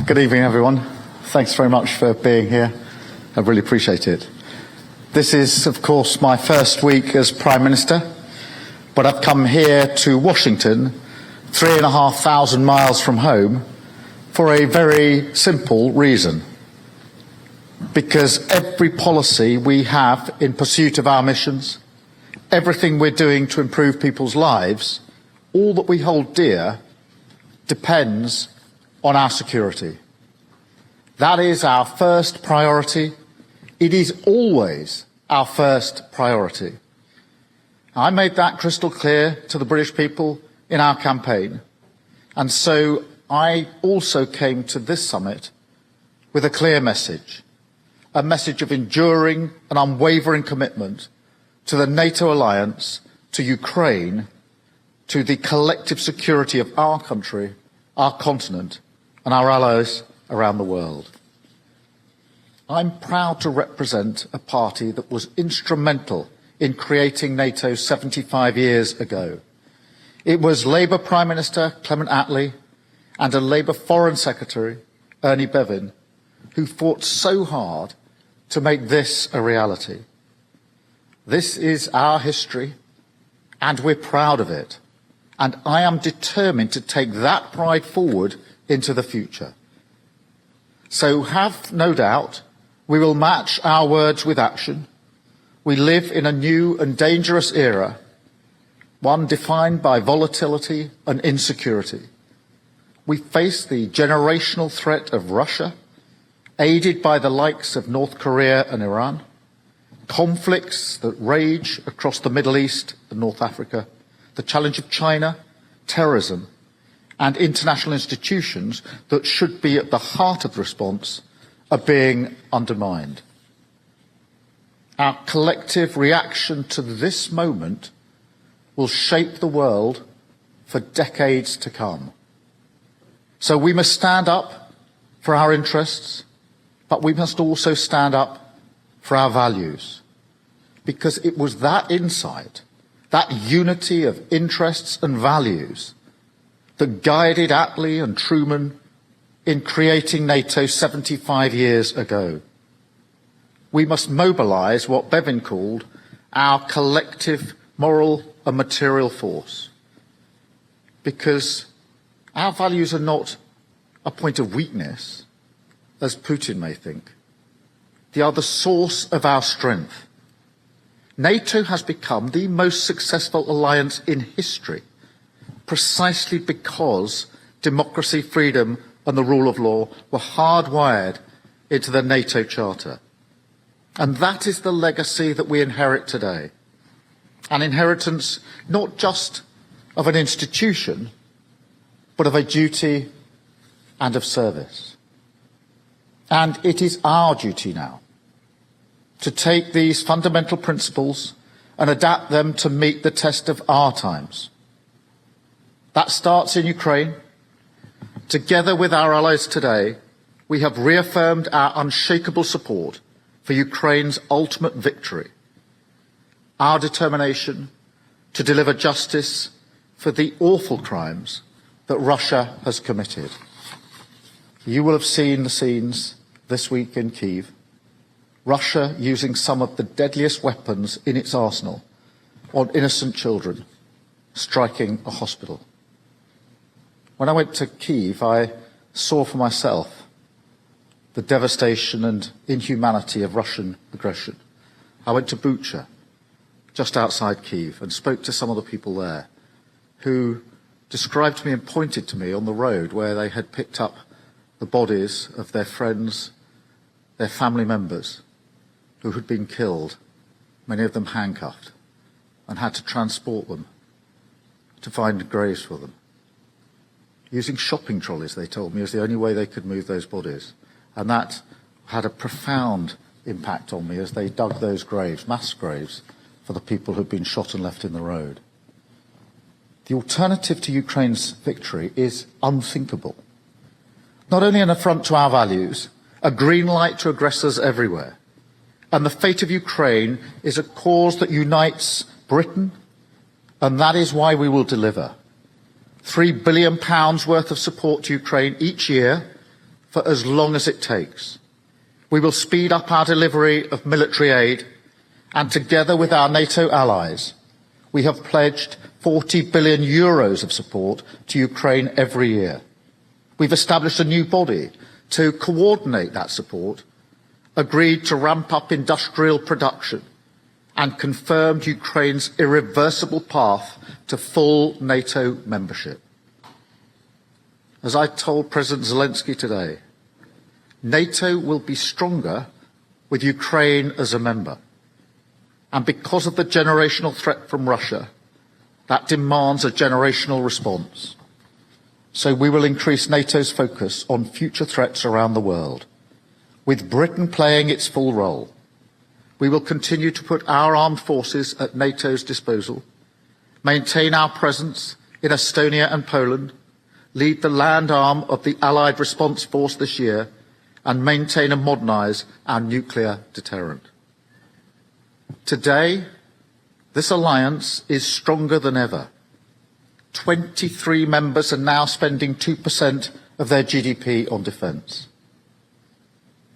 Good evening, everyone. Thanks very much for being here. I really appreciate it. This is, of course, my first week as Prime Minister, but I've come here to Washington, 3,500 miles from home, for a very simple reason. Because every policy we have in pursuit of our missions, everything we're doing to improve people's lives, all that we hold dear, depends on our security. That is our first priority. It is always our first priority. I made that crystal clear to the British people in our campaign, and so I also came to this summit with a clear message, a message of enduring and unwavering commitment to the NATO alliance, to Ukraine, to the collective security of our country, our continent, and our allies around the world. I'm proud to represent a party that was instrumental in creating NATO 75 years ago. It was Labour Prime Minister Clement Attlee and a Labour Foreign Secretary, Ernie Bevin, who fought so hard to make this a reality. This is our history, and we're proud of it. And I am determined to take that pride forward into the future. So have no doubt we will match our words with action. We live in a new and dangerous era, one defined by volatility and insecurity. We face the generational threat of Russia, aided by the likes of North Korea and Iran, conflicts that rage across the Middle East and North Africa, the challenge of China, terrorism, and international institutions that should be at the heart of the response are being undermined. Our collective reaction to this moment will shape the world for decades to come. So we must stand up for our interests, but we must also stand up for our values, because it was that insight, that unity of interests and values, that guided Attlee and Truman in creating NATO 75 years ago. We must mobilise what Bevin called our collective moral and material force, because our values are not a point of weakness, as Putin may think. They are the source of our strength. NATO has become the most successful alliance in history, precisely because democracy, freedom and the rule of law were hardwired into the NATO Charter. And that is the legacy that we inherit today. An inheritance not just of an institution, but of a duty and of service. And it is our duty now to take these fundamental principles and adapt them to meet the test of our times. That starts in Ukraine. Together with our allies today, we have reaffirmed our unshakable support for Ukraine's ultimate victory, our determination to deliver justice for the awful crimes that Russia has committed. You will have seen the scenes this week in Kyiv, Russia using some of the deadliest weapons in its arsenal on innocent children, striking a hospital. When I went to Kyiv, I saw for myself the devastation and inhumanity of Russian aggression. I went to Bucha, just outside Kyiv, and spoke to some of the people there who described to me and pointed to me on the road where they had picked up the bodies of their friends, their family members who had been killed, many of them handcuffed, and had to transport them to find graves for them. Using shopping trolleys, they told me, was the only way they could move those bodies. And that had a profound impact on me as they dug those graves, mass graves, for the people who'd been shot and left in the road. The alternative to Ukraine's victory is unthinkable. Not only an affront to our values, a green light to aggressors everywhere. And the fate of Ukraine is a cause that unites Britain, and that is why we will deliver £3 billion worth of support to Ukraine each year for as long as it takes. We will speed up our delivery of military aid, and together with our NATO allies, we have pledged €40 billion of support to Ukraine every year. We've established a new body to coordinate that support, agreed to ramp up industrial production, and confirmed Ukraine's irreversible path to full NATO membership. As I told President Zelensky today, NATO will be stronger with Ukraine as a member. And because of the generational threat from Russia, that demands a generational response. So we will increase NATO's focus on future threats around the world, with Britain playing its full role. We will continue to put our armed forces at NATO's disposal, maintain our presence in Estonia and Poland, lead the land arm of the Allied Response Force this year, and maintain and modernise our nuclear deterrent. Today, this alliance is stronger than ever. 23 members are now spending 2% of their GDP on defence.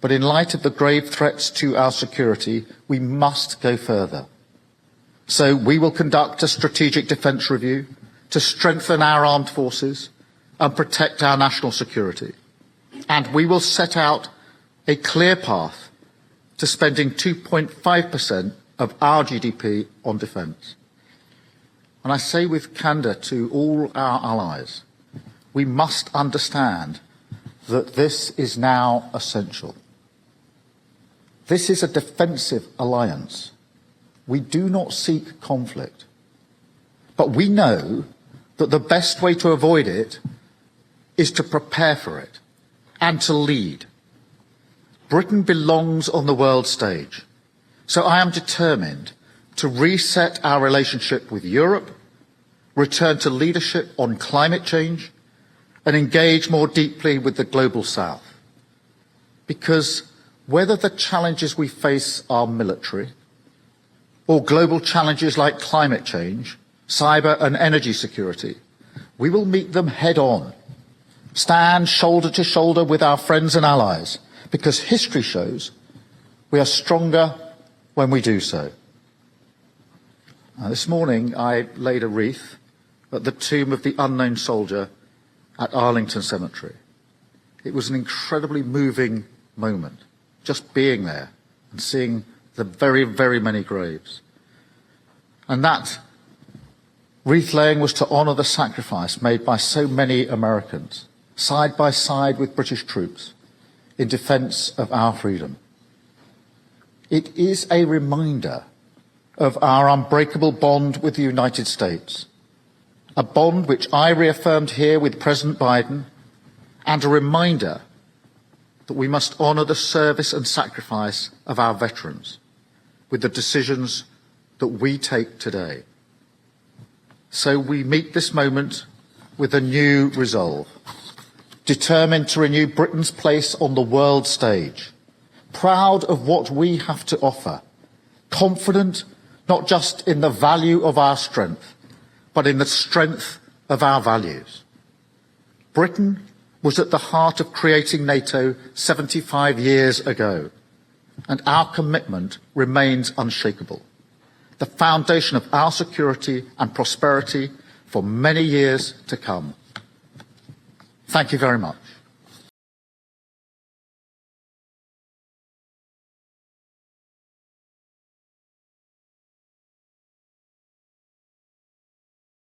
But in light of the grave threats to our security, we must go further. So we will conduct a strategic defence review to strengthen our armed forces and protect our national security. And we will set out a clear path to spending 2.5% of our GDP on defence. And I say with candour to all our allies, we must understand that this is now essential. This is a defensive alliance. We do not seek conflict. But we know that the best way to avoid it is to prepare for it and to lead. Britain belongs on the world stage, so I am determined to reset our relationship with Europe, return to leadership on climate change, and engage more deeply with the global south. Because whether the challenges we face are military, or global challenges like climate change, cyber and energy security, we will meet them head on. Stand shoulder to shoulder with our friends and allies, because history shows we are stronger when we do so. This morning I laid a wreath at the tomb of the unknown soldier at Arlington Cemetery. It was an incredibly moving moment, just being there and seeing the very, very many graves. And that wreath laying was to honour the sacrifice made by so many Americans, side by side with British troops, in defence of our freedom. It is a reminder of our unbreakable bond with the United States, a bond which I reaffirmed here with President Biden, and a reminder that we must honour the service and sacrifice of our veterans with the decisions that we take today. So we meet this moment with a new resolve, determined to renew Britain's place on the world stage, proud of what we have to offer, confident not just in the value of our strength, but in the strength of our values. Britain was at the heart of creating NATO 75 years ago, and our commitment remains unshakable, the foundation of our security and prosperity for many years to come. Thank you very much.